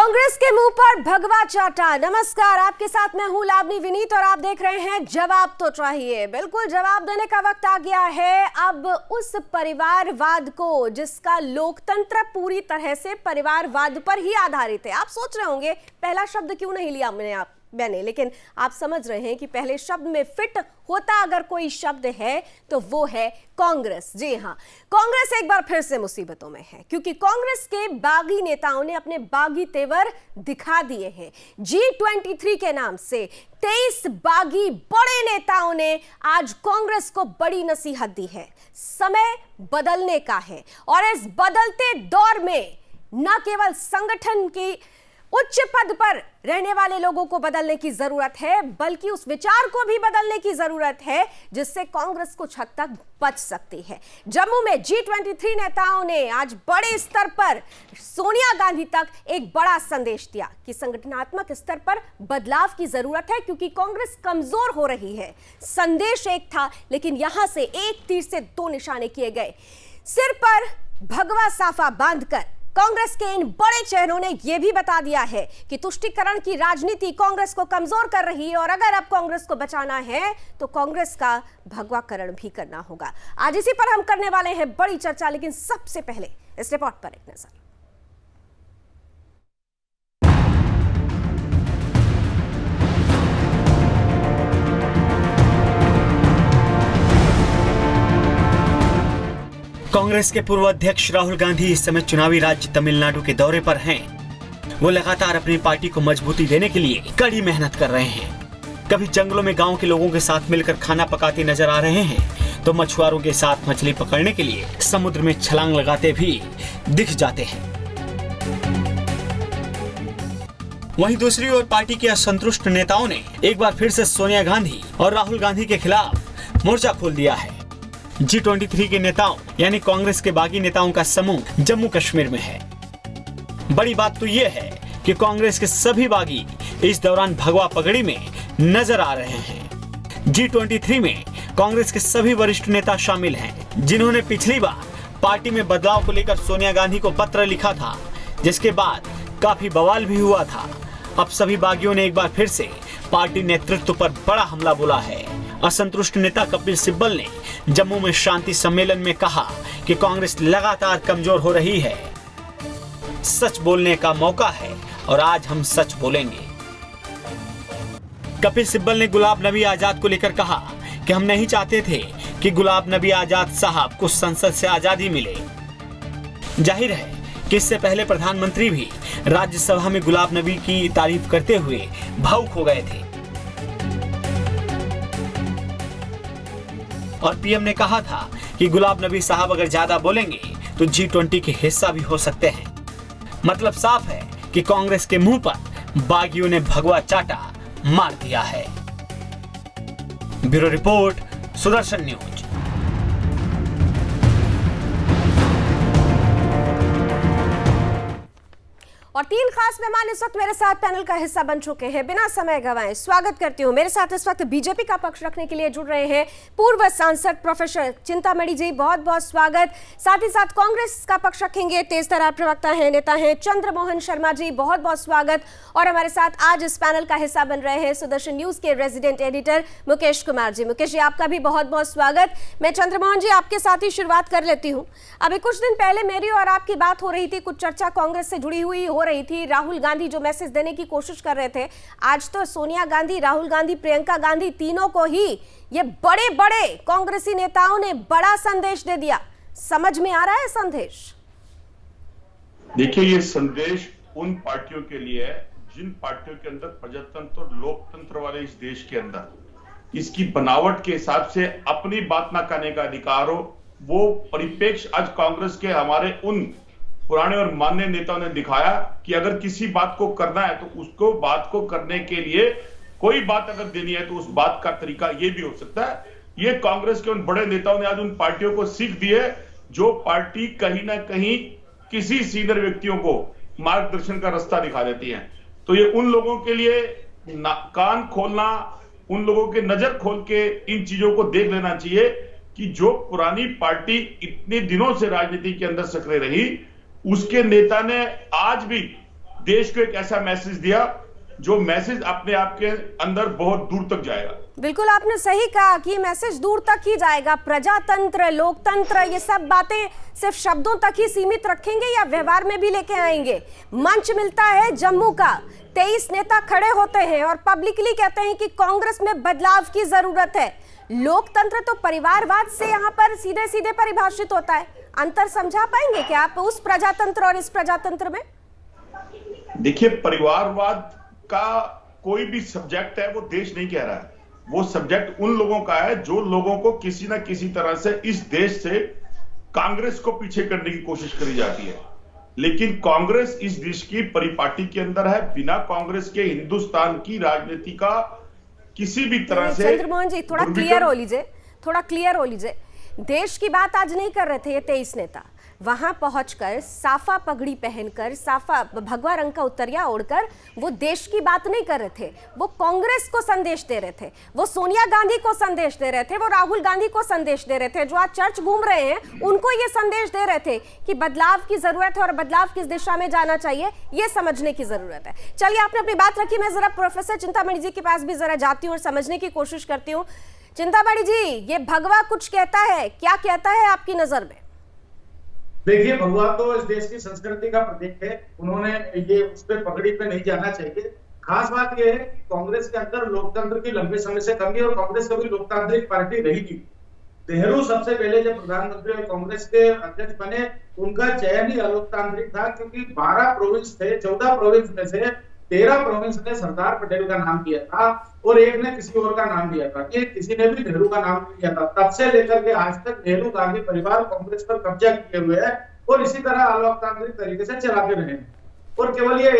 कांग्रेस के मुंह पर भगवा चाटा। नमस्कार, आपके साथ मैं हूं लावनी विनीत और आप देख रहे हैं जवाब तो चाहिए। बिल्कुल जवाब देने का वक्त आ गया है अब उस परिवारवाद को जिसका लोकतंत्र पूरी तरह से परिवारवाद पर ही आधारित है। आप सोच रहे होंगे पहला शब्द क्यों नहीं लिया मैंने, लेकिन आप समझ रहे हैं कि पहले शब्द में फिट होता अगर कोई शब्द है तो वो है कांग्रेस। जी हां, कांग्रेस एक बार फिर से मुसीबतों में है क्योंकि कांग्रेस के बागी नेताओं ने अपने बागी तेवर दिखा दिए हैं। G23 के नाम से 23 बागी बड़े नेताओं ने आज कांग्रेस को बड़ी नसीहत दी है। समय बदलने का है और इस बदलते दौर में न केवल संगठन की उच्च पद पर रहने वाले लोगों को बदलने की जरूरत है बल्कि उस विचार को भी बदलने की जरूरत है जिससे कांग्रेस कुछ हद तक बच सकती है। जम्मू में G23 नेताओं ने आज बड़े स्तर पर सोनिया गांधी तक एक बड़ा संदेश दिया कि संगठनात्मक स्तर पर बदलाव की जरूरत है क्योंकि कांग्रेस कमजोर हो रही है। संदेश एक था लेकिन यहां से एक तीर से दो निशाने किए गए। सिर पर भगवा साफा बांधकर कांग्रेस के इन बड़े चेहरों ने यह भी बता दिया है कि तुष्टीकरण की राजनीति कांग्रेस को कमजोर कर रही है और अगर अब कांग्रेस को बचाना है तो कांग्रेस का भगवाकरण भी करना होगा। आज इसी पर हम करने वाले हैं बड़ी चर्चा, लेकिन सबसे पहले इस रिपोर्ट पर एक नजर। कांग्रेस के पूर्व अध्यक्ष राहुल गांधी इस समय चुनावी राज्य तमिलनाडु के दौरे पर हैं। वो लगातार अपनी पार्टी को मजबूती देने के लिए कड़ी मेहनत कर रहे हैं। कभी जंगलों में गांव के लोगों के साथ मिलकर खाना पकाते नजर आ रहे हैं तो मछुआरों के साथ मछली पकड़ने के लिए समुद्र में छलांग लगाते भी दिख जाते हैं। वहीं दूसरी ओर पार्टी के असंतुष्ट नेताओं ने एक बार फिर से सोनिया गांधी और राहुल गांधी के खिलाफ मोर्चा खोल दिया है। G23 के नेताओं यानी कांग्रेस के बागी नेताओं का समूह जम्मू कश्मीर में है। बड़ी बात तो यह है कि कांग्रेस के सभी बागी इस दौरान भगवा पगड़ी में नजर आ रहे हैं। G23 में कांग्रेस के सभी वरिष्ठ नेता शामिल हैं जिन्होंने पिछली बार पार्टी में बदलाव को लेकर सोनिया गांधी को पत्र लिखा था, जिसके बाद काफी बवाल भी हुआ था। अब सभी बागियों ने एक बार फिर से पार्टी नेतृत्व पर बड़ा हमला बोला है। असंतुष्ट नेता कपिल सिब्बल ने जम्मू में शांति सम्मेलन में कहा कि कांग्रेस लगातार कमजोर हो रही है। सच बोलने का मौका है और आज हम सच बोलेंगे। कपिल सिब्बल ने गुलाब नबी आजाद को लेकर कहा कि हम नहीं चाहते थे कि गुलाब नबी आजाद साहब को संसद से आजादी मिले। जाहिर है कि इससे पहले प्रधानमंत्री भी राज्यसभा में गुलाब नबी की तारीफ करते हुए भावुक हो गए थे और पीएम ने कहा था कि गुलाब नबी साहब अगर ज्यादा बोलेंगे तो G20 के हिस्सा भी हो सकते हैं। मतलब साफ है कि कांग्रेस के मुंह पर बागियों ने भगवा चाटा मार दिया है। Bureau report, Sudarshan news. और तीन खास मेहमान इस वक्त मेरे साथ पैनल का हिस्सा बन चुके हैं। बिना समय गंवाए स्वागत करती हूं। मेरे साथ इस वक्त बीजेपी का पक्ष रखने के लिए जुड़ रहे हैं पूर्व सांसद प्रोफेसर चिंतामणि जी, बहुत बहुत स्वागत। साथ ही साथ कांग्रेस का पक्ष रखेंगे तेज तर्रार प्रवक्ता हैं, नेता हैं चंद्रमोहन शर्मा जी, बहुत बहुत स्वागत। और हमारे साथ आज इस पैनल का हिस्सा बन रहे हैं सुदर्शन न्यूज के रेजिडेंट एडिटर मुकेश कुमार जी। मुकेश जी, आपका भी बहुत बहुत स्वागत। मैं चंद्रमोहन जी आपके साथ ही शुरुआत कर लेती हूँ। अभी कुछ दिन पहले मेरी और आपकी बात हो रही थी, कुछ चर्चा कांग्रेस से जुड़ी हुई हो रही थी। राहुल गांधी जो मैसेज देने की कोशिश कर रहे थे, आज तो सोनिया गांधी, राहुल गांधी, प्रियंका गांधी तीनों को ही ये बड़े बड़े कांग्रेसी नेताओं ने बड़ा संदेश दे दिया। समझ में आ रहा है संदेश? देखिए, ये संदेश उन पार्टियों के लिए है जिन पार्टियों के अंदर प्रजातंत्र और लोकतंत्र वाले इस देश के अंदर इसकी बनावट के हिसाब से अपनी बात ना कहने का अधिकार हो। वो परिप्रेक्ष्य आज कांग्रेस के हमारे उन पुराने और मान्य नेताओं ने दिखाया कि अगर किसी बात को करना है तो उसको बात को करने के लिए कोई बात अगर देनी है तो उस बात का तरीका ये भी हो सकता है। ये कांग्रेस के उन बड़े नेताओं ने आज उन पार्टियों को सीख दी है जो पार्टी कहीं ना कहीं किसी सीनियर व्यक्तियों को मार्गदर्शन का रास्ता दिखा देती है। तो ये उन लोगों के लिए कान खोलना, उन लोगों के नजर खोल के इन चीजों को देख लेना चाहिए कि जो पुरानी पार्टी इतने दिनों से राजनीति के अंदर सक्रिय रही, उसके नेता ने आज भी देश को एक ऐसा मैसेज दिया जो मैसेज अपने आप के अंदर बहुत दूर तक जाएगा। बिल्कुल आपने सही कहा कि मैसेज दूर तक ही जाएगा। प्रजातंत्र, लोकतंत्र, ये सब बातें सिर्फ शब्दों तक ही सीमित रखेंगे या व्यवहार में भी लेके आएंगे? मंच मिलता है जम्मू का, 23 नेता खड़े होते हैं और पब्लिकली कहते हैं कि कांग्रेस में बदलाव की जरूरत है। लोकतंत्र तो परिवारवाद से यहाँ पर सीधे सीधे परिभाषित होता है। अंतर समझा पाएंगे क्या आप उस प्रजातंत्र और इस प्रजातंत्र में? देखिए, परिवारवाद का कोई भी सब्जेक्ट है वो देश नहीं कह रहा है, वो सब्जेक्ट उन लोगों का है जो लोगों को किसी ना किसी तरह से इस देश से कांग्रेस को पीछे करने की कोशिश करी जाती है। लेकिन कांग्रेस इस देश की परिपाटी के अंदर है। बिना कांग्रेस के हिंदुस्तान की राजनीति का किसी भी तरह से चंद्रमोहन जी थोड़ा क्लियर हो लीजिए, थोड़ा क्लियर हो लीजिए। देश की बात आज नहीं कर रहे थे ये 23 नेता। वहां पहुंचकर साफा पगड़ी पहनकर, साफा भगवा रंग का उत्तरिया ओढ़कर वो देश की बात नहीं कर रहे थे, वो कांग्रेस को संदेश दे रहे थे, वो सोनिया गांधी को संदेश दे रहे थे, वो राहुल गांधी को संदेश दे रहे थे। जो आज चर्च घूम रहे हैं उनको ये संदेश दे रहे थे कि बदलाव की जरूरत है और बदलाव किस दिशा में जाना चाहिए ये समझने की जरूरत है। चलिए, आपने अपनी बात रखी, मैं जरा प्रोफेसर चिंतामणि जी के पास भी जरा जाती हूँ और समझने की कोशिश करती हूँ। चिंतामणि जी, ये भगवा कुछ कहता है, क्या कहता है आपकी नजर में? देखिए, भगवा तो इस देश की संस्कृति का प्रतीक है। उन्होंने ये उस पे पगड़ी पे नहीं जाना चाहिए। खास बात यह है कि कांग्रेस के अंदर लोकतंत्र की लंबे समय से कमी और कांग्रेस कभी लोकतांत्रिक पार्टी रही थी। नेहरू सबसे पहले जब प्रधानमंत्री और कांग्रेस के अध्यक्ष बने, उनका चयन ही अलोकतांत्रिक था, क्योंकि 12 प्रोविंस थे, 14 प्रोविंस में से 13 प्रोविंस ने सरदार पटेल का नाम दिया था और एक ने किसी और का नाम दिया था। ये किसी ने भी नेहरू का नाम नहीं दिया था। तब से लेकर के आज तक नेहरू गांधी परिवार कांग्रेस पर कब्जा किए हुए है और इसी तरह अलोकतांत्रिक तरीके से चलाते रहे हैं। और केवल ये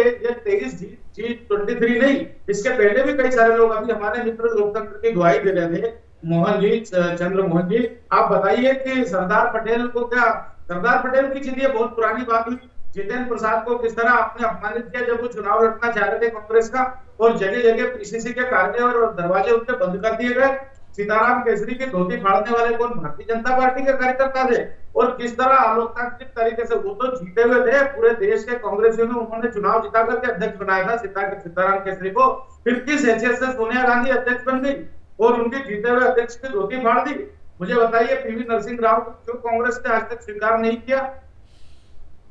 23 G23 नहीं, इसके पहले भी कई सारे लोग, अभी हमारे मित्र लोकतंत्र की दुहाई दे रहे थे, मोहन जी, चंद्रमोहन जी, आप बताइए कि सरदार पटेल को क्या, सरदार पटेल की चलिए बहुत पुरानी बात हुई, जितेंद्र प्रसाद को किस तरह आपने अपमानित किया जब वो चुनाव लड़ना चाह रहे थे कांग्रेस का, और जगह जगह पीसीसी के कार्य और दरवाजे उनके बंद कर दिए गए। सीताराम केसरी की धोती फाड़ने वाले कौन? भारतीय जनता पार्टी के कार्यकर्ता थे। और किस तरह अलोकतांत्रिक तरीके से वो तो जीते हुए थे, पूरे देश के कांग्रेसियों ने उन्होंने चुनाव जिता करके अध्यक्ष बनाया था सीताराम केसरी को। फिर किस हैसियत से सोनिया गांधी अध्यक्ष बन गई और उनके जीते हुए अध्यक्ष की धोती फाड़ दी? मुझे बताइए, पीवी नरसिंह राव को क्यों कांग्रेस ने आज तक स्वीकार नहीं किया?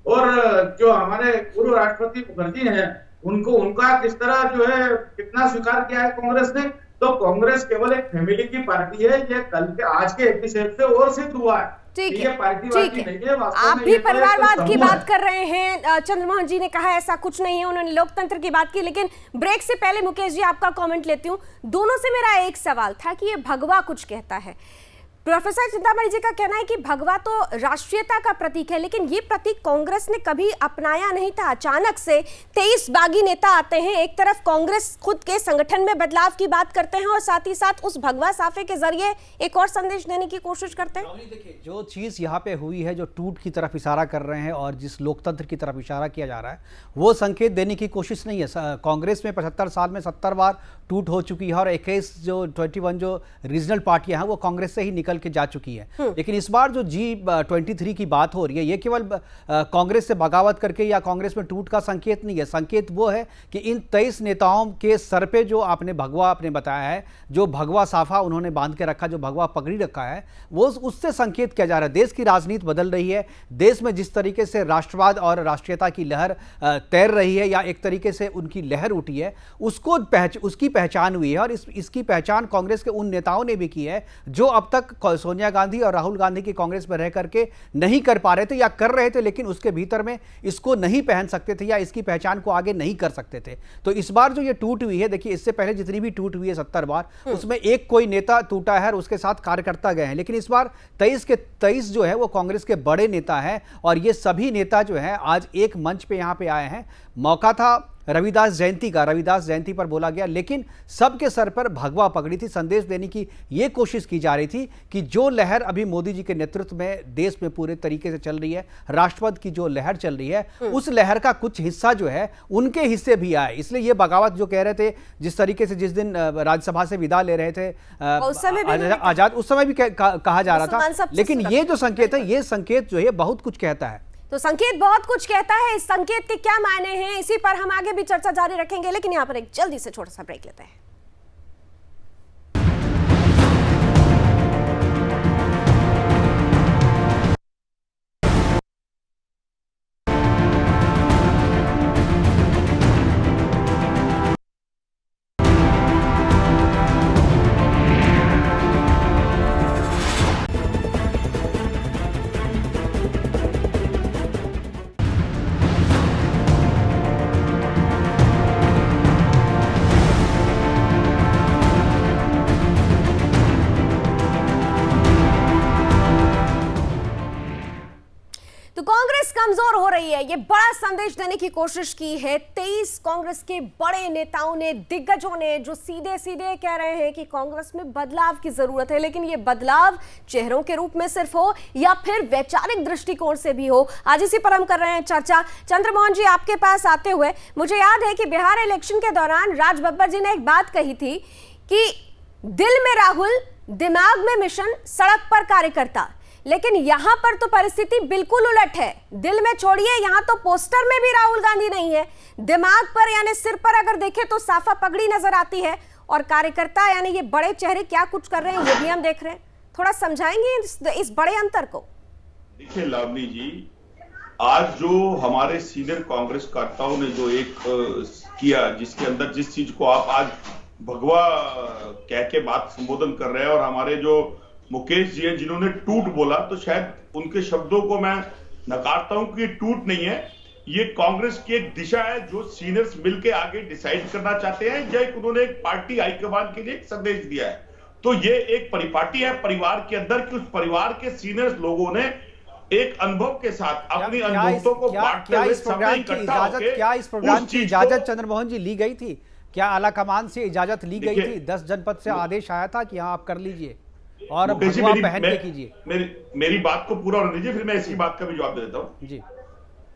और जो हमारे पूर्व राष्ट्रपति मुखर्जी हैं, उनका किस तरह जो है कितना स्वीकार किया है कांग्रेस ने? तो कांग्रेस केवल एक फैमिली की पार्टी है। ये कल के आज के एपिसोड से और सिद्ध हुआ है। ठीक है, ठीक है। आप भी परिवारवाद की बात कर रहे हैं। चंद्रमोहन जी ने कहा ऐसा कुछ नहीं है, उन्होंने लोकतंत्र की बात की। लेकिन ब्रेक से पहले मुकेश जी आपका कमेंट लेती हूँ। दोनों से मेरा एक सवाल था कि ये भगवा कुछ कहता है। प्रोफेसर चिंतामणि जी का कहना है कि भगवा तो राष्ट्रीयता का प्रतीक है, लेकिन ये प्रतीक कांग्रेस ने कभी अपनाया नहीं था। अचानक से 23 बागी नेता आते हैं, एक तरफ कांग्रेस खुद के संगठन में बदलाव की बात करते हैं और साथ ही साथ उस भगवा साफे के जरिए एक और संदेश देने की कोशिश करते हैं। देखिए, जो चीज़ यहाँ पे हुई है, जो टूट की तरफ इशारा कर रहे हैं और जिस लोकतंत्र की तरफ इशारा किया जा रहा है, वो संकेत देने की कोशिश नहीं है। कांग्रेस में 75 साल में 70 बार टूट हो चुकी है और 21 जो रीजनल पार्टियां हैं वो कांग्रेस से ही निकल के जा चुकी है। लेकिन इस बार जो G23 की बात हो रही है, ये केवल कांग्रेस से बगावत करके या कांग्रेस में टूट का संकेत नहीं है। संकेत वो है कि इन 23 नेताओं के सर पे जो आपने भगवा आपने बताया है, जो भगवा साफा उन्होंने बांध के रखा, जो भगवा पगड़ी रखा है, वो उससे संकेत किया जा रहा है। देश की राजनीति बदल रही है। देश में जिस तरीके से राष्ट्रवाद और राष्ट्रीयता की लहर तैर रही है या एक तरीके से उनकी लहर उठी है, उसकी पहचान हुई है। और इसकी पहचान कांग्रेस के उन नेताओं ने भी की है जो अब तक सोनिया गांधी और राहुल गांधी की कांग्रेस में रह करके नहीं कर पा रहे थे या कर रहे थे, लेकिन उसके भीतर में इसको नहीं पहन सकते थे या इसकी पहचान को आगे नहीं कर सकते थे। तो इस बार जो ये टूट हुई है, देखिए इससे पहले जितनी भी टूट हुई है 70 बार, उसमें एक कोई नेता टूटा है और उसके साथ कार्यकर्ता गए हैं। लेकिन इस बार 23 के 23 जो है वो कांग्रेस के बड़े नेता हैं और ये सभी नेता जो है आज एक मंच पे यहाँ पे आए हैं। मौका था रविदास जयंती का, रविदास जयंती पर बोला गया, लेकिन सबके सर पर भगवा पगड़ी थी। संदेश देने की ये कोशिश की जा रही थी कि जो लहर अभी मोदी जी के नेतृत्व में देश में पूरे तरीके से चल रही है, राष्ट्रवाद की जो लहर चल रही है, उस लहर का कुछ हिस्सा जो है उनके हिस्से भी आए। इसलिए ये बगावत जो कह रहे थे, जिस तरीके से जिस दिन राज्यसभा से विदा ले रहे थे आजाद, उस समय भी कहा जा रहा था। लेकिन ये जो संकेत है, ये संकेत जो है बहुत कुछ कहता है। तो संकेत बहुत कुछ कहता है, इस संकेत के क्या मायने हैं, इसी पर हम आगे भी चर्चा जारी रखेंगे, लेकिन यहाँ पर एक जल्दी से छोटा सा ब्रेक लेते हैं। तो कांग्रेस कमजोर हो रही है, ये बड़ा संदेश देने की कोशिश की है 23 कांग्रेस के बड़े नेताओं ने, दिग्गजों ने, जो सीधे सीधे कह रहे हैं कि कांग्रेस में बदलाव की जरूरत है, लेकिन ये बदलाव चेहरों के रूप में सिर्फ हो या फिर वैचारिक दृष्टिकोण से भी हो। आज इसी पर हम कर रहे हैं चर्चा। चंद्रमोहन जी, आपके पास आते हुए मुझे याद है कि बिहार इलेक्शन के दौरान राज बब्बर जी ने एक बात कही थी कि दिल में राहुल, दिमाग में मिशन, सड़क पर कार्यकर्ता। लेकिन यहां पर तो परिस्थिति बिल्कुल उलट है। दिल में छोड़िए, यहां तो पोस्टर में भी राहुल गांधी नहीं है, दिमाग पर यानी सिर पर अगर देखें तो साफा पगड़ी नजर आती है, और कार्यकर्ता यानी ये बड़े चेहरे क्या कुछ कर रहे हैं ये भी हम देख रहे हैं। थोड़ा समझाएंगे इस बड़े अंतर को? देखिए लावनी जी, आज जो हमारे सीनियर कांग्रेस कार्यकर्ताओं ने जो एक किया, जिसके अंदर जिस चीज को आप आज भगवा कह के बात संबोधन कर रहे हैं, और हमारे जो मुकेश जी हैं जिन्होंने टूट बोला, तो शायद उनके शब्दों को मैं नकारता हूं कि ये टूट नहीं है, ये कांग्रेस की एक दिशा है जो सीनियर्स मिलके आगे डिसाइड करना चाहते हैं, या उन्होंने एक पार्टी हाईकमान के लिए एक संदेश दिया है। तो ये एक परिपाटी है परिवार के अंदर कि उस परिवार के सीनियर्स लोगों ने एक अनुभव के साथ अपनी अनुभवों को बांटते हुए सबने इकट्ठा होकर क्या इस प्रोग्राम की इजाजत चंद्रमोहन जी ली गई थी? क्या आला कमान से इजाजत ली गई थी? 10 जनपद से आदेश आया था कि हाँ आप कर लीजिए और भगवा पहन के कीजिए। मेरी बात को पूरा होने दीजिए, फिर मैं इसी बात का भी जवाब दे देता हूं जी।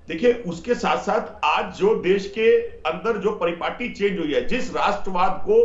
देखिए, उसके साथ साथ आज जो देश के अंदर जो परिपाटी चेंज हुई है, जिस राष्ट्रवाद को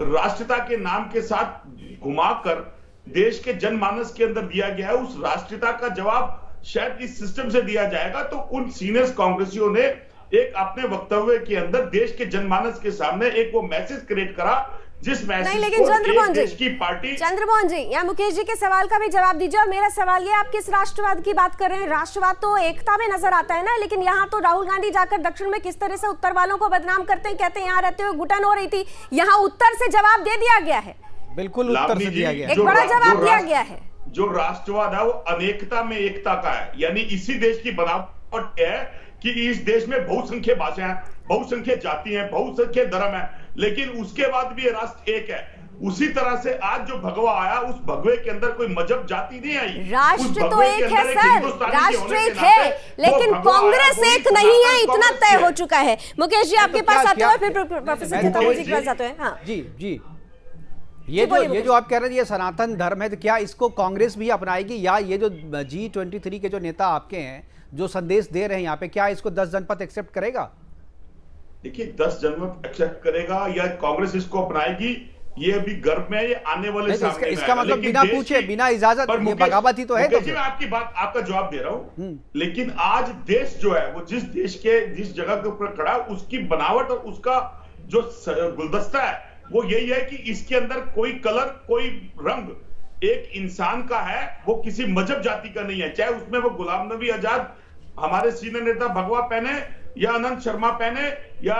राष्ट्रीयता के नाम के साथ घुमाकर देश के जनमानस के अंदर दिया गया है, उस राष्ट्रीयता का जवाब शायद इस सिस्टम से दिया जाएगा। तो उन सीनियर कांग्रेसियों ने एक अपने वक्तव्य के अंदर देश के जनमानस के सामने एक वो मैसेज क्रिएट करा, जिस मैसेज नहीं, लेकिन चंद्रमोहन जी, की पार्टी चंद्रमोहन जी, यहाँ मुकेश जी के सवाल का भी जवाब दीजिए। और मेरा सवाल ये, आप किस राष्ट्रवाद की बात कर रहे हैं? राष्ट्रवाद तो एकता में नजर आता है ना, लेकिन यहाँ तो राहुल गांधी जाकर दक्षिण में किस तरह से उत्तर वालों को बदनाम करते हैं, कहते हैं यहाँ रहते हुए घुटन हो रही थी, यहाँ उत्तर से जवाब दे दिया गया है। बिल्कुल उत्तर से दिया गया, एक बड़ा जवाब दिया गया है। जो राष्ट्रवाद है वो अनेकता में एकता का है, यानी इसी देश की बनावट है कि इस देश में बहुसंख्यक भाषाएं हैं, बहुसंख्यक जाति हैं, बहुसंख्यक धर्म है, लेकिन उसके बाद भी ये राष्ट्र एक है। उसी तरह से आज जो भगवा आया, उस भगवे के अंदर कोई मजहब जाति नहीं आई। राष्ट्र तो एक है सर, राष्ट्र एक है, लेकिन कांग्रेस एक नहीं है, इतना तय हो चुका है। मुकेश जी, आपके पास आते हुए फिर प्रोफेसर चिंतामणि जी के पास आते हैं। हाँ जी जी, ये जो आप कह रहे हैं ये सनातन धर्म है, तो क्या इसको कांग्रेस भी अपनाएगी, या ये जो G23 के जो नेता आपके हैं जो संदेश दे रहे हैं यहाँ पे, क्या इसको 10 जनपद एक्सेप्ट करेगा? देखिए, 10 जनपद एक्सेप्ट करेगा या कांग्रेस इसको अपनाएगी, ये अभी गर्भ में, ये आने वाले समय में। इसका मतलब बिना पूछे, बिना इजाजत, ये बगावत ही तो है। तो मैं आपकी बात, आपका जवाब दे रहा हूं, लेकिन आज देश जो है वो जिस जगह के ऊपर खड़ा है, उसकी बनावट और उसका जो गुलदस्ता है वो यही है कि इसके अंदर कोई कलर, कोई रंग एक इंसान का है, वो किसी मजहब जाति का नहीं है। चाहे उसमें वो गुलाम नबी आजाद, हमारे सीनियर नेता भगवा पहने, या अनंत शर्मा पहने, या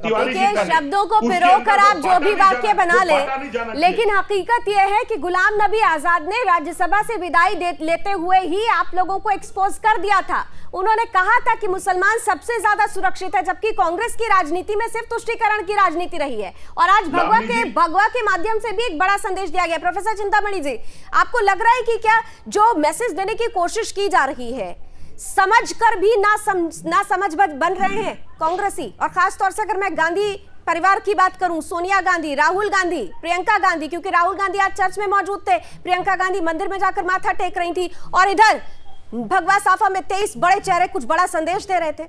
तिवारी जी पहने, शब्दों को पिरोकर आप जो भी वाक्य बना ले, लेकिन हकीकत यह है कि गुलाम नबी आजाद ने राज्यसभा से विदाई लेते हुए ही आप लोगों को एक्सपोज कर दिया था। उन्होंने कहा था कि मुसलमान सबसे ज्यादा सुरक्षित है, जबकि कांग्रेस की राजनीति में सिर्फ तुष्टीकरण की राजनीति रही है। और आज भगवा के माध्यम से भी एक बड़ा संदेश दिया गया। प्रोफेसर चिंतामणि जी, आपको लग रहा है कि क्या जो मैसेज देने की कोशिश की जा रही है, समझ कर भी ना समझ बन रहे हैं कांग्रेसी? और खासतौर से अगर मैं गांधी परिवार की बात करूं, सोनिया गांधी, राहुल गांधी, प्रियंका गांधी, क्योंकि राहुल गांधी आज चर्च में मौजूद थे, प्रियंका गांधी मंदिर में जाकर माथा टेक रही थी, और इधर भगवा साफा में 23 बड़े चेहरे कुछ बड़ा संदेश दे रहे थे।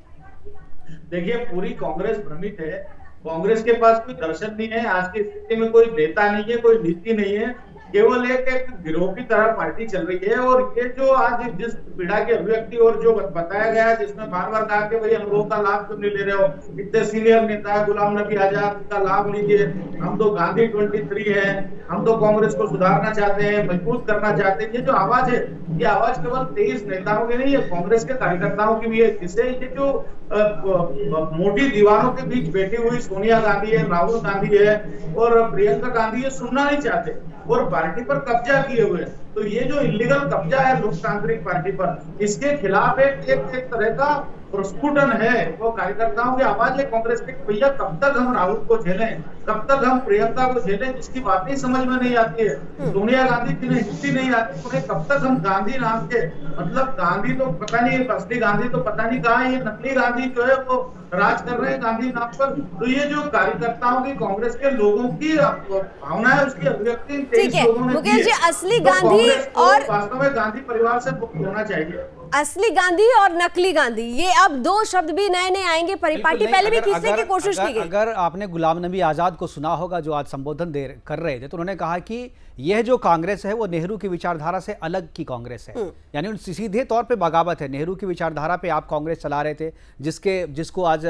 देखिए, पूरी कांग्रेस भ्रमित है, कांग्रेस के पास कोई दर्शन नहीं है, आज की स्थिति में कोई नेता नहीं है, कोई नीति नहीं है। केवल एक गिरोह की तरह पार्टी चल रही है। और ये जो आज जिस पीड़ा की अभिव्यक्ति और जो बताया गया है, जिसमें बार बार कहा कि भाई हम लोगों का लाभ क्यों नहीं ले रहे हो, इतने सीनियर नेता है गुलाम नबी आजाद का लाभ लीजिए, हम तो गांधी 23 है, हम तो कांग्रेस को सुधारना चाहते हैं, मजबूत करना चाहते हैं। ये जो आवाज है, ये आवाज केवल 23 नेताओं की नहीं है, कांग्रेस के कार्यकर्ताओं की भी है। जिसे ये जो मोटी दीवारों के बीच बैठी हुई सोनिया गांधी है, राहुल गांधी है और प्रियंका गांधी, ये सुनना नहीं चाहते और पार्टी पर कब्जा किए हुए। तो ये जो इलीगल कब्जा है लोकतांत्रिक पार्टी पर, इसके खिलाफ एक तरह का प्रस्फुटन है। वो कार्यकर्ताओं की आवाज है कांग्रेस की, भैया कब तक हम राहुल को झेलें, कब तक हम प्रियंका को झेलें, जिसकी बातें समझ में नहीं आती है। सोनिया गांधी की हिंदी नहीं आती, उन्हें कब तक हम गांधी नाम के, मतलब गांधी तो पता नहीं, असली गांधी तो पता नहीं कहाँ है, ये नकली गांधी जो है वो राज कर रहे हैं गांधी नाम पर। तो ये जो कार्यकर्ताओं की, कांग्रेस के लोगों की भावना है, उसकी अभिव्यक्ति ठीक है मुकेश जी, असली गांधी और वास्तव में गांधी परिवार से मुक्त होना चाहिए। असली गांधी और नकली गांधी, ये अब दो शब्द भी नए नए आएंगे। परिपाटी पहले भी खींचने की कोशिश की गई। अगर आपने गुलाम नबी आजाद को सुना होगा जो आज संबोधन कर रहे थे, तो उन्होंने कहा कि यह जो कांग्रेस है वो नेहरू की विचारधारा से अलग की कांग्रेस है। यानी सीधे तौर पे बगावत है। नेहरू की विचारधारा पे आप कांग्रेस चला रहे थे, जिसको आज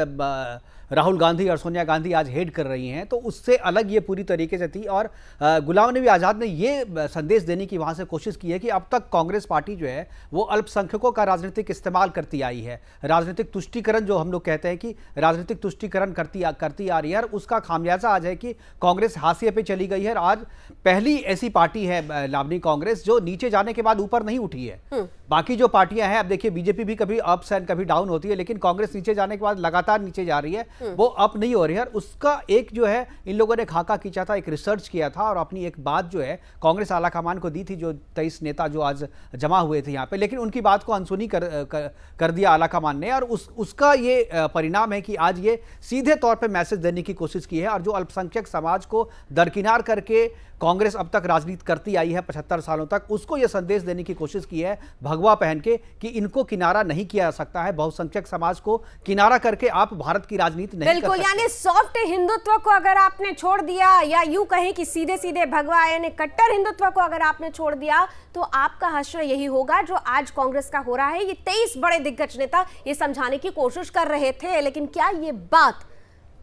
राहुल गांधी और सोनिया गांधी आज हेड कर रही हैं, तो उससे अलग ये पूरी तरीके से थी। और गुलाम नबी आज़ाद ने ये संदेश देने की वहाँ से कोशिश की है कि अब तक कांग्रेस पार्टी जो है वो अल्पसंख्यकों का राजनीतिक इस्तेमाल करती आई है। राजनीतिक तुष्टीकरण जो हम लोग कहते हैं कि राजनीतिक तुष्टीकरण करती आ रही है, और उसका खामियाजा आज है कि कांग्रेस हाशिए पे चली गई है। और आज पहली ऐसी पार्टी है लावनी कांग्रेस जो नीचे जाने के बाद ऊपर नहीं उठी है। बाकी जो पार्टियां हैं, अब देखिए बीजेपी भी कभी अप्स एंड कभी डाउन होती है, लेकिन कांग्रेस नीचे जाने के बाद लगातार नीचे जा रही है, वो अप नहीं हो रही है। और उसका एक जो है इन लोगों ने खाका खींचा था, एक रिसर्च किया था और अपनी एक बात जो है कांग्रेस आलाकमान को दी थी, जो 23 नेता जो आज जमा हुए थे यहाँ पे, लेकिन उनकी बात को अनसुनी कर दिया आलाकमान ने। और उसका ये परिणाम है कि आज ये सीधे तौर पर मैसेज देने की कोशिश की है। और जो अल्पसंख्यक समाज को दरकिनार करके कांग्रेस अब तक राजनीति करती आई है 75 सालों तक, उसको यह संदेश देने की कोशिश की है भगवा पहन के कि इनको किनारा नहीं किया जा सकता है। बहुसंख्यक समाज को किनारा करके आप भारत की राजनीति नहीं कर सकते। बिल्कुल, यानी सॉफ्ट हिंदुत्व को अगर आपने छोड़ दिया, या यूं कहें कि सीधे सीधे भगवा यानी कट्टर हिंदुत्व को अगर आपने छोड़ दिया, तो आपका हश्र यही होगा जो आज कांग्रेस का हो रहा है। ये 23 बड़े दिग्गज नेता ये समझाने की कोशिश कर रहे थे, लेकिन क्या ये बात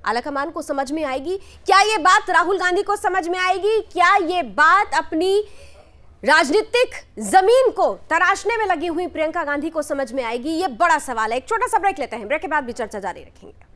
आलाकमान को समझ में आएगी? क्या ये बात राहुल गांधी को समझ में आएगी? क्या ये बात अपनी राजनीतिक जमीन को तराशने में लगी हुई प्रियंका गांधी को समझ में आएगी? ये बड़ा सवाल है। एक छोटा सा ब्रेक लेते हैं, ब्रेक के बाद भी चर्चा जारी रखेंगे।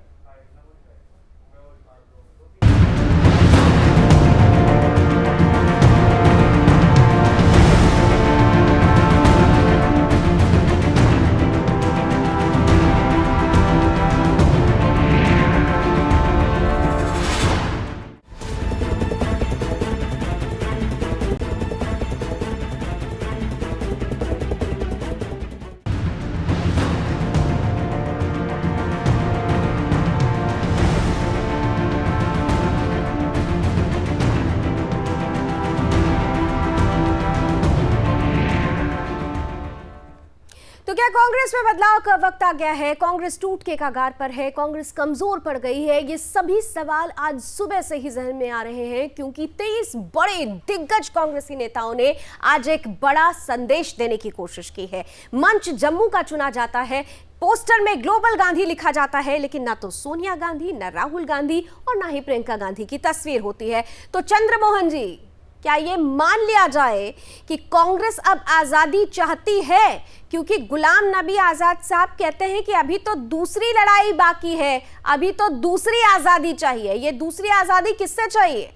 तो क्या कांग्रेस में बदलाव का वक्त आ गया है? कांग्रेस टूट के कगार पर है? कांग्रेस कमजोर पड़ गई है? ये सभी सवाल आज सुबह से ही जहन में आ रहे हैं, क्योंकि 23 बड़े दिग्गज कांग्रेसी नेताओं ने आज एक बड़ा संदेश देने की कोशिश की है। मंच जम्मू का चुना जाता है, पोस्टर में ग्लोबल गांधी लिखा जाता है, लेकिन ना तो सोनिया गांधी, ना राहुल गांधी और ना ही प्रियंका गांधी की तस्वीर होती है। तो चंद्रमोहन जी, क्या ये मान लिया जाए कि कांग्रेस अब आजादी चाहती है? क्योंकि गुलाम नबी आजाद साहब कहते हैं कि अभी तो दूसरी लड़ाई बाकी है, अभी तो दूसरी आजादी चाहिए। ये दूसरी आजादी किससे चाहिए?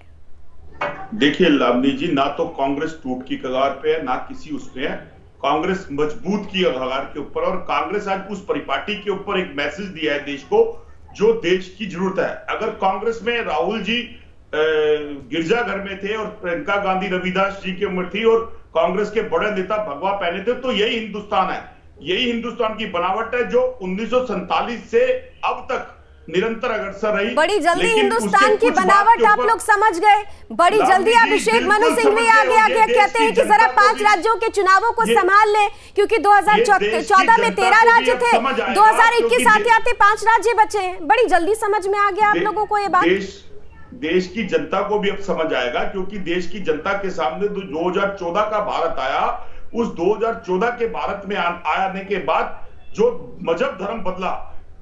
देखिए लावनी जी, ना तो कांग्रेस टूट की कगार पे है, ना किसी उसमें है। कांग्रेस मजबूत की कगार के ऊपर, और कांग्रेस आज उस परिपाटी के ऊपर एक मैसेज दिया है देश को, जो देश की जरूरत है। अगर कांग्रेस में राहुल जी गिरजाघर में थे और प्रियंका गांधी रविदास जी की उम्र थी और कांग्रेस के बड़े नेता भगवा पहने थे, तो यही हिंदुस्तान है, यही हिंदुस्तान की बनावट है जो 1947 से अब तक निरंतर अग्रसर रही। बड़ी जल्दी हिंदुस्तान की बनावट आप लोग समझ गए, बड़ी जल्दी अभिषेक मनु सिंघवी आगे कहते हैं कि जरा 5 राज्यों के चुनावों को संभाल ले, क्योंकि 2014 में 13 राज्य थे, 2021 आते आते 5 राज्य बचे हैं। बड़ी जल्दी समझ में आ गया आप लोगों को ये बात? देश की जनता को भी अब समझ आएगा, क्योंकि देश की जनता के सामने 2014 का भारत आया, उस 2014 के भारत में आने के बाद जो मजहब धर्म बदला,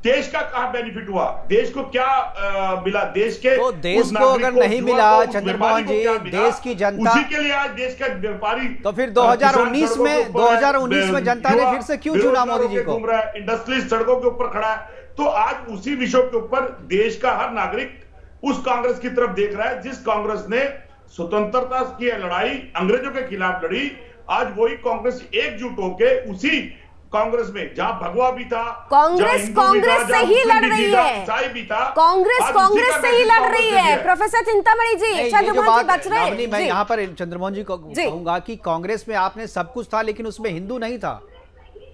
देश का कहां बेनिफिट हुआ, देश को क्या मिला, देश के तो देश को अगर नहीं मिला चंद्रमोहन जी, देश की जनता, उसी के लिए आज देश का व्यापारी, तो फिर 2019 में जनता ने फिर से क्यों चुना मोदी जी को? इंडस्ट्रीज सड़कों के ऊपर खड़ा है। तो आज उसी विषय के ऊपर देश का हर नागरिक उस कांग्रेस की तरफ देख रहा है जिस कांग्रेस ने स्वतंत्रता की लड़ाई अंग्रेजों के खिलाफ लड़ी। आज वही कांग्रेस एकजुट होकर उसी कांग्रेस में, जहां भगवा भी था, कांग्रेस से ही लड़ रही है, ईसाई भी था, कांग्रेस से ही लड़ रही है। प्रोफेसर चिंतामणि जी, चंद्रमोहन जी बच रहे हैं। मैं यहाँ पर चंद्रमोहन जी को कहूंगा कि कांग्रेस में आपने सब कुछ था, लेकिन उसमें हिंदू नहीं था।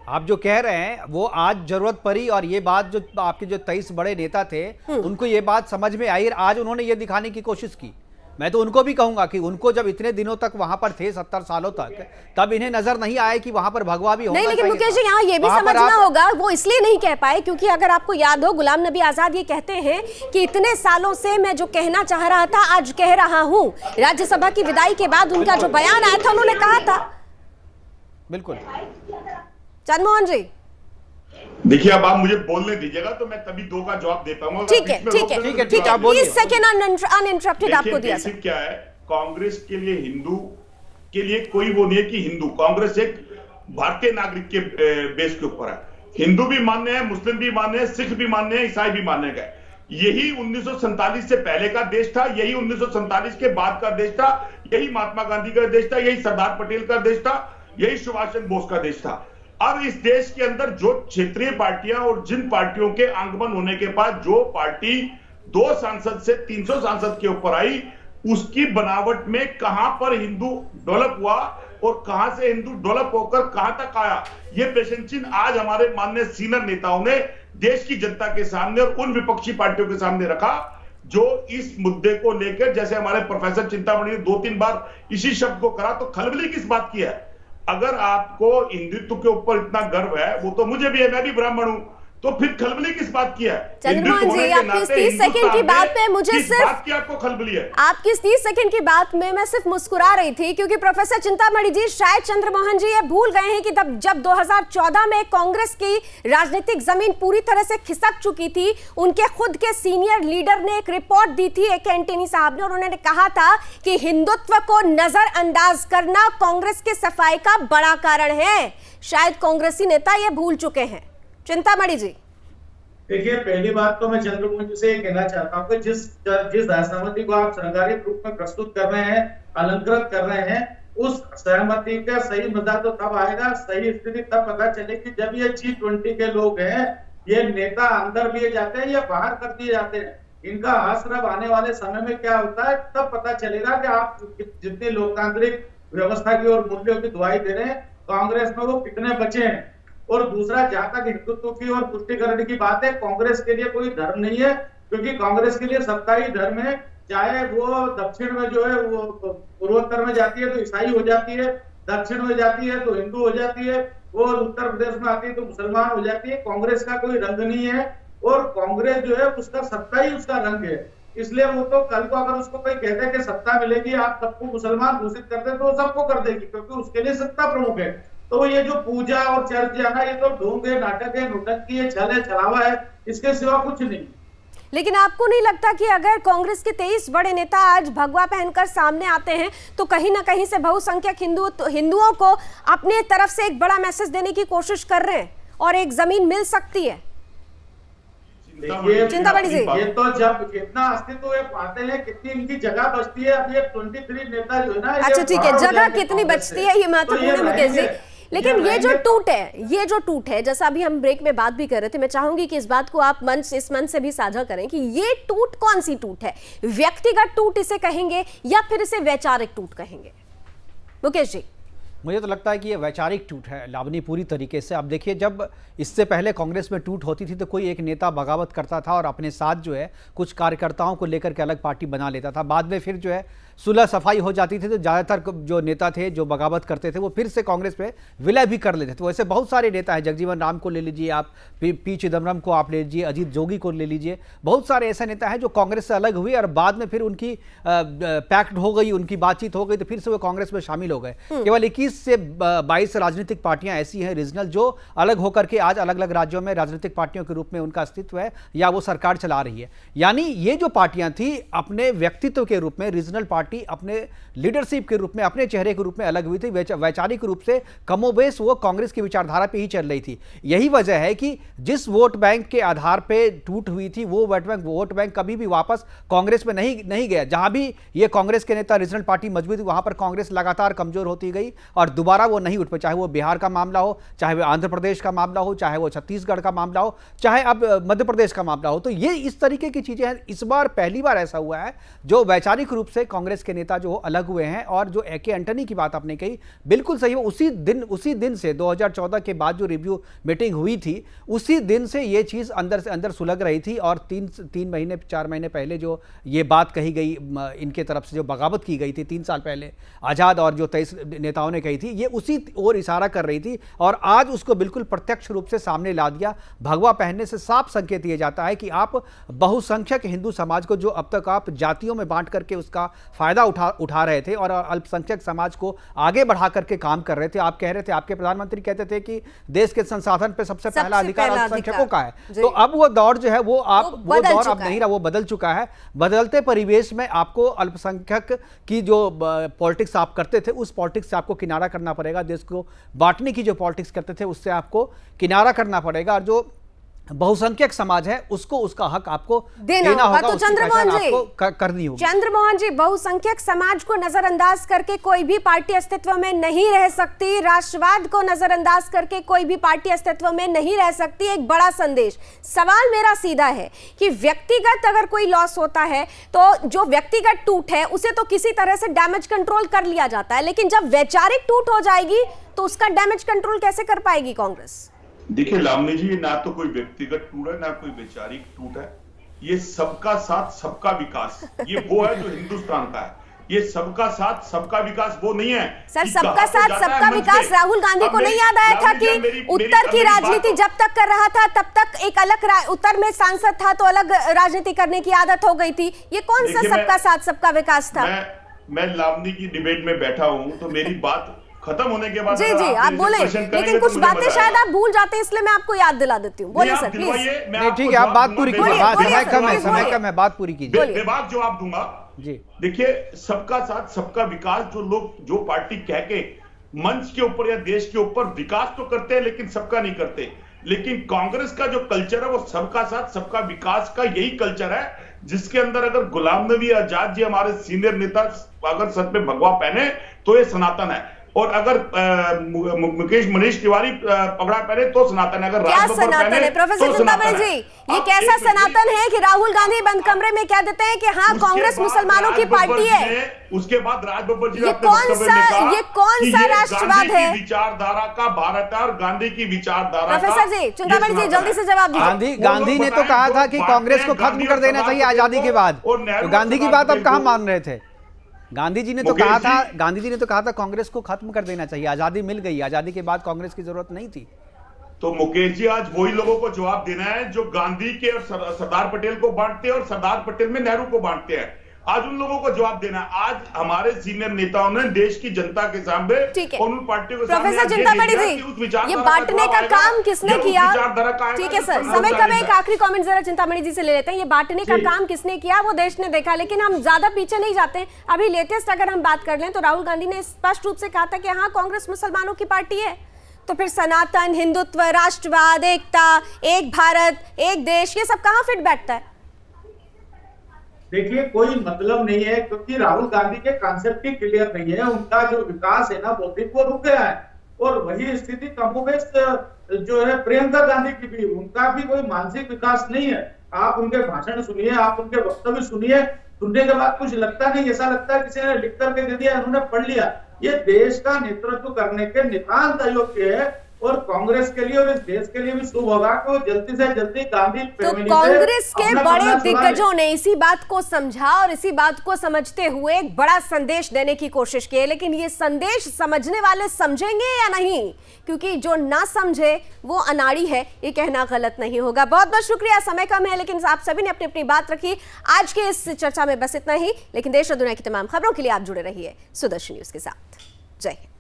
आप जो कह रहे हैं वो आज जरूरत पड़ी, और ये बात जो आपके जो 23 बड़े नेता थे उनको ये बात समझ में आई, आज उन्होंने ये दिखाने की कोशिश की। मैं तो उनको भी कहूंगा कि उनको जब इतने दिनों तक वहां पर थे, 70 सालों तक, तब इन्हें नजर नहीं आया कि वहां पर भगवा भी होना नहीं। लेकिन मुकेश जी, यहाँ ये भी समझना होगा, वो इसलिए नहीं कह पाए क्योंकि अगर आपको याद हो, गुलाम नबी आजाद ये कहते हैं कि इतने सालों से मैं जो कहना चाह रहा था आज कह रहा हूं। राज्यसभा की विदाई के बाद उनका जो बयान आया था, उन्होंने कहा था। बिल्कुल चंद्रमोहन जी, देखिए अब आप मुझे बोलने दीजिएगा तो मैं तभी 2 का जवाब दे पाऊंगा। ठीक है, 30 सेकंड अनइंटरप्टेड आपको दिया सर। क्या है, कांग्रेस के लिए हिंदू के लिए कोई वो नहीं है कि हिंदू, कांग्रेस एक भारतीय नागरिक के बेस के ऊपर है। हिंदू भी मान्य है, मुस्लिम भी मान्य है, सिख भी मान्य है, ईसाई भी मान्य है। यही 1947 से पहले का देश था, यही 1947 के बाद का देश था, यही महात्मा गांधी का देश था, यही सरदार पटेल का देश था, यही सुभाष चंद्र बोस का देश था। अब इस देश के अंदर जो क्षेत्रीय पार्टियां और जिन पार्टियों के आगमन होने के बाद जो पार्टी 2 सांसद से 300 सांसद के ऊपर आई, उसकी बनावट में कहां पर हिंदू डेवलप हुआ और कहां से हिंदू डेवलप होकर कहां तक आया, ये पेशेंट चिन्ह आज हमारे माननीय सीनियर नेताओं ने देश की जनता के सामने और उन विपक्षी पार्टियों के सामने रखा जो इस मुद्दे को लेकर, जैसे हमारे प्रोफेसर चिंतामणि ने 2-3 बार इसी शब्द को करा, तो खलबली किस बात की है? अगर आपको हिंदुत्व के ऊपर इतना गर्व है, वो तो मुझे भी है, मैं भी ब्राह्मण हूं, तो फिर खलबली किस बात की है? चंद्रमोहन जी, आपकी 30 सेकंड की बात पे मुझे सिर्फ आपको खलबली है, आपकी 30 सेकंड की बात में मैं सिर्फ मुस्कुरा रही थी क्योंकि प्रोफेसर चिंतामणि जी, शायद चंद्रमोहन जी ये भूल गए हैं कि तब जब 2014 में कांग्रेस की राजनीतिक जमीन पूरी तरह से खिसक चुकी थी, उनके खुद के सीनियर लीडर ने एक रिपोर्ट दी थी, एक एंटनी साहब ने, और उन्होंने कहा था कि हिंदुत्व को नजरअंदाज करना कांग्रेस के सफाई का बड़ा कारण है। शायद कांग्रेसी नेता ये भूल चुके हैं। चिंतामणि जी, देखिए, पहली बात तो मैं चंद्रमोहन जी से ये कहना चाहता हूँ कि जिस सहमति को आप सरकारी रूप में प्रस्तुत कर रहे हैं, अलंकृत कर रहे हैं, उस सहमति का सही मजा तो तब आएगा, सही स्थिति तब पता चलेगी जब ये G20 के लोग हैं, ये नेता अंदर लिए जाते हैं या बाहर कर दिए जाते हैं। इनका आश्रम आने वाले समय में क्या होता है तब पता चलेगा कि आप जितनी लोकतांत्रिक व्यवस्था की और मूल्यों की दुहाई दे रहे हैं, कांग्रेस में वो कितने बचे हैं। और दूसरा, जहां तक हिंदुत्व की और पुष्टिकरण की बात है, कांग्रेस के लिए कोई धर्म नहीं है, क्योंकि कांग्रेस के लिए सत्ता ही धर्म है। चाहे वो दक्षिण में जो है वो पूर्वोत्तर में जाती है तो ईसाई हो जाती है, दक्षिण में जाती है तो हिंदू हो जाती है, वो उत्तर प्रदेश में आती है तो मुसलमान हो जाती है। कांग्रेस का कोई रंग नहीं है, और कांग्रेस जो है उसका सत्ता ही उसका रंग है। इसलिए वो तो कल को अगर उसको कोई कहते हैं कि सत्ता मिलेगी, आप सबको मुसलमान घोषित करते हैं, तो वो सबको कर देगी, क्योंकि उसके लिए सत्ता प्रमुख है। तो ये जो पूजा और चर्च जाना, ये तो ढोंग है, नाटक है, नौटंकी है, छल है, छलावा है, इसके सिवा कुछ नहीं। लेकिन आपको नहीं लगता कि अगर कांग्रेस के 23 बड़े नेता आज भगवा पहनकर सामने आते हैं तो कहीं ना कहीं से बहुसंख्यक हिंदुओं को अपने तरफ से एक बड़ा मैसेज देने की कोशिश कर रहे हैं और एक जमीन मिल सकती है? चिंतामणि जी, ये तो जब कितना अस्तित्व पाते हैं, कितनी इनकी जगह बचती है। अब ये 23 नेता जो है ना, अच्छा ठीक है, जगह कितनी बचती है ये महत्वपूर्ण है मुकेश जी। लेकिन ये जो टूट है, जैसा अभी हम ब्रेक में बात भी कर रहे थे, मैं चाहूंगी कि इस बात को आप इस मंच से भी साझा करें कि ये टूट कौन सी टूट है? व्यक्तिगत टूट इसे कहेंगे या फिर इसे वैचारिक टूट कहेंगे? मुकेश जी। मुझे तो लगता है कि ये वैचारिक टूट है लावनी, पूरी तरीके से। आप देखिए, जब इससे पहले कांग्रेस में टूट होती थी तो कोई एक नेता बगावत करता था और अपने साथ जो है कुछ कार्यकर्ताओं को लेकर के अलग पार्टी बना लेता था। बाद में फिर जो है सुलह सफाई हो जाती थी तो ज़्यादातर जो नेता थे जो बगावत करते थे वो फिर से कांग्रेस पे विलय भी कर लेते थे। तो ऐसे बहुत सारे नेता हैं, जगजीवन राम को ले लीजिए आप, पी चिदम्बरम को आप ले लीजिए, अजीत जोगी को ले लीजिए, बहुत सारे ऐसे नेता हैं जो कांग्रेस से अलग हुए और बाद में फिर उनकी पैक्ट हो गई, उनकी बातचीत हो गई तो फिर से वो कांग्रेस में शामिल हो गए। केवल 21 से 22 राजनीतिक पार्टियां ऐसी हैं रीजनल जो अलग होकर के आज अलग अलग राज्यों में राजनीतिक पार्टियों के रूप में उनका अस्तित्व है या वो सरकार चला रही है। यानी ये जो पार्टियां थी अपने व्यक्तित्व के रूप में, रीजनल पार्टी अपने लीडरशिप के रूप में, अपने चेहरे के रूप में अलग हुई थी। वैचारिक रूप से कमोबेश वो कांग्रेस की विचारधारा पे ही चल रही थी। यही वजह है कि जिस वोट बैंक के आधार पे टूट हुई थी वो वोट बैंक कभी भी वापस कांग्रेस में नहीं गया। जहां भी ये कांग्रेस के नेता रीजनल पार्टी मजबूत हुई वहां पर कांग्रेस लगातार कमजोर होती गई और दोबारा वो नहीं उठ पाई, चाहे वो बिहार का मामला हो, चाहे वो आंध्र प्रदेश का मामला हो, चाहे वो छत्तीसगढ़ का मामला हो, चाहे अब मध्य प्रदेश का मामला हो। तो ये इस तरीके की चीजें हैं। इस बार पहली बार ऐसा हुआ है जो वैचारिक रूप से कांग्रेस के नेता जो अलग हुए हैं। और जो AK एंटनी की बात आपने कही बिल्कुल सही है। उसी दिन से 2014 के बाद जो रिव्यू मीटिंग हुई थी उसी दिन से ये चीज अंदर से अंदर सुलग रही थी और 4 महीने पहले जो ये बात कही गई इनके तरफ से, जो बगावत की गई थी 3 साल पहले आजाद और जो 23 नेताओं ने कही थी, ये उसी ओर इशारा कर रही थी और आज उसको बिल्कुल प्रत्यक्ष रूप से सामने ला दिया। भगवा पहनने से साफ संकेत ये जाता है कि आप बहुसंख्यक हिंदू समाज को जो अब तक आप जातियों में बांट करके उसका फायदा उठा रहे थे और अल्पसंख्यक समाज को आगे बढ़ा करके काम कर रहे थे। आप कह रहे थे, आपके प्रधानमंत्री कहते थे कि देश के संसाधन पे सबसे पहला अधिकार अल्पसंख्यकों का है। तो अब वो दौर जो है वो दौर अब नहीं रहा, वो बदल चुका है। बदलते परिवेश में आपको अल्पसंख्यक की जो पॉलिटिक्स आप करते थे उस पॉलिटिक्स से आपको किनारा करना पड़ेगा। देश को बांटने की जो पॉलिटिक्स करते थे उससे आपको किनारा करना पड़ेगा और जो बहुसंख्यक समाज है उसको उसका हक आपको देना होगा। तो चंद्रमोहन जी करनी होगी। चंद्रमोहन जी, बहुसंख्यक समाज को नजरअंदाज करके कोई भी पार्टी अस्तित्व में नहीं रह सकती, राष्ट्रवाद को नजरअंदाज करके कोई भी पार्टी अस्तित्व में नहीं रह सकती। एक बड़ा संदेश। सवाल मेरा सीधा है कि व्यक्तिगत अगर कोई लॉस होता है तो जो व्यक्तिगत टूट है उसे तो किसी तरह से डैमेज कंट्रोल कर लिया जाता है, लेकिन जब वैचारिक टूट हो जाएगी तो उसका डैमेज कंट्रोल कैसे कर पाएगी कांग्रेस? देखिए लावनी जी, ये ना तो कोई व्यक्तिगत टूट है ना कोई वैचारिक टूट है, ये सबका साथ सबका विकास, ये वो है जो हिंदुस्तान का है। ये सबका साथ सबका विकास वो नहीं है सर। सबका साथ सबका विकास राहुल गांधी को नहीं याद आया था कि उत्तर की राजनीति जब तक कर रहा था तब तक एक अलग उत्तर में सांसद था तो अलग राजनीति करने की आदत हो गई थी। ये कौन सा सबका साथ सबका विकास था? मैं लावनी की डिबेट में बैठा हूं तो मेरी बात खत्म होने के बाद जी आप बोले, लेकिन कुछ बातें शायद आप भूल जाते हैं, इसलिए मैं आपको याद दिला देती हूँ। बोलिए सर प्लीज। नहीं ठीक है, आप बात पूरी कीजिए, समय कम है, बात पूरी कीजिए। बेबाक जवाब दूंगा जी। देखिए, सबका साथ सबका विकास जो लोग जो पार्टी कह के मंच के ऊपर या देश के ऊपर विकास तो करते हैं लेकिन सबका नहीं करते। लेकिन कांग्रेस का जो कल्चर है वो सबका साथ सबका विकास का यही कल्चर है, जिसके अंदर अगर गुलाम नबी आजाद जी हमारे सीनियर नेता अगर सर पे भगवा पहने तो ये सनातन है, और अगर मुकेश मनीष तिवारी पगड़ा पहने तो सनातन है। अगर क्या सनातन है प्रोफेसर चिंतामणि जी? ये कैसा सनातन है कि राहुल गांधी बंद कमरे में कह देते हैं कि हाँ कांग्रेस मुसलमानों की पार्टी है? उसके बाद राज बब्बर जी ये कौन सा राष्ट्रवाद है? विचारधारा का भारत है और गांधी की विचारधारा। प्रोफेसर जी, चिंतामणि जी जल्दी से जवाब दीजिए। गांधी ने तो कहा था कि कांग्रेस को खत्म कर देना चाहिए आजादी के बाद, तो गांधी की बात अब कहां मान रहे थे? गांधी जी ने तो कहा था कांग्रेस को खत्म कर देना चाहिए, आजादी मिल गई, आजादी के बाद कांग्रेस की जरूरत नहीं थी। तो मुकेश जी, आज वही लोगों को जवाब देना है जो गांधी के और सरदार पटेल को बांटते हैं और सरदार पटेल में नेहरू को बांटते हैं। आज उन लोगों को जवाब देना। आज हमारे सीनियर नेताओं ने देश की जनता के सामने और उन पार्टियों के सामने प्रोफेसर चिंतामणि जी, ये बांटने का काम किसने किया? ठीक है सर, समय कम है, एक आखिरी कमेंट जरा चिंतामणि जी से ले लेते हैं। ये बांटने का काम किसने किया वो देश ने देखा, लेकिन हम ज्यादा पीछे नहीं जाते। अभी लेटेस्ट अगर हम बात कर लें तो राहुल गांधी ने स्पष्ट रूप से कहा था कि हाँ कांग्रेस मुसलमानों की पार्टी है। तो फिर सनातन, हिंदुत्व, राष्ट्रवाद, एकता, एक भारत, एक देश, ये सब कहाँ फिट बैठता है? देखिए, कोई मतलब नहीं है, क्योंकि राहुल गांधी के कॉन्सेप्ट ही क्लियर नहीं है। उनका जो विकास है ना बौद्धिक, वो रुक गया है। और वही स्थिति कमोबेश जो है प्रियंका गांधी की भी, उनका भी कोई मानसिक विकास नहीं है। आप उनके भाषण सुनिए, आप उनके वक्तव्य सुनिए, सुनने के बाद कुछ लगता नहीं, ऐसा लगता है किसी ने लिख करके दे दिया, उन्होंने पढ़ लिया। ये देश का नेतृत्व करने के नितांत अयोग्य है और कांग्रेस के लिए और इस देश के लिए भी शुभ होगा कि वो जल्दी से जल्दी गांधी तो फैमिली कांग्रेस के अपना बड़े पन्ना छुड़ा ले। दिग्गजों ने इसी बात को समझा और इसी बात को समझते हुए एक बड़ा संदेश देने की कोशिश की है, लेकिन ये संदेश समझने वाले समझेंगे या नहीं, क्योंकि जो ना समझे वो अनाड़ी है, ये कहना गलत नहीं होगा। बहुत बहुत शुक्रिया, समय कम है लेकिन आप सभी ने अपनी अपनी बात रखी। आज के इस चर्चा में बस इतना ही, लेकिन देश और दुनिया की तमाम खबरों के लिए आप जुड़े रहिए सुदर्शन न्यूज के साथ। जय हिंद।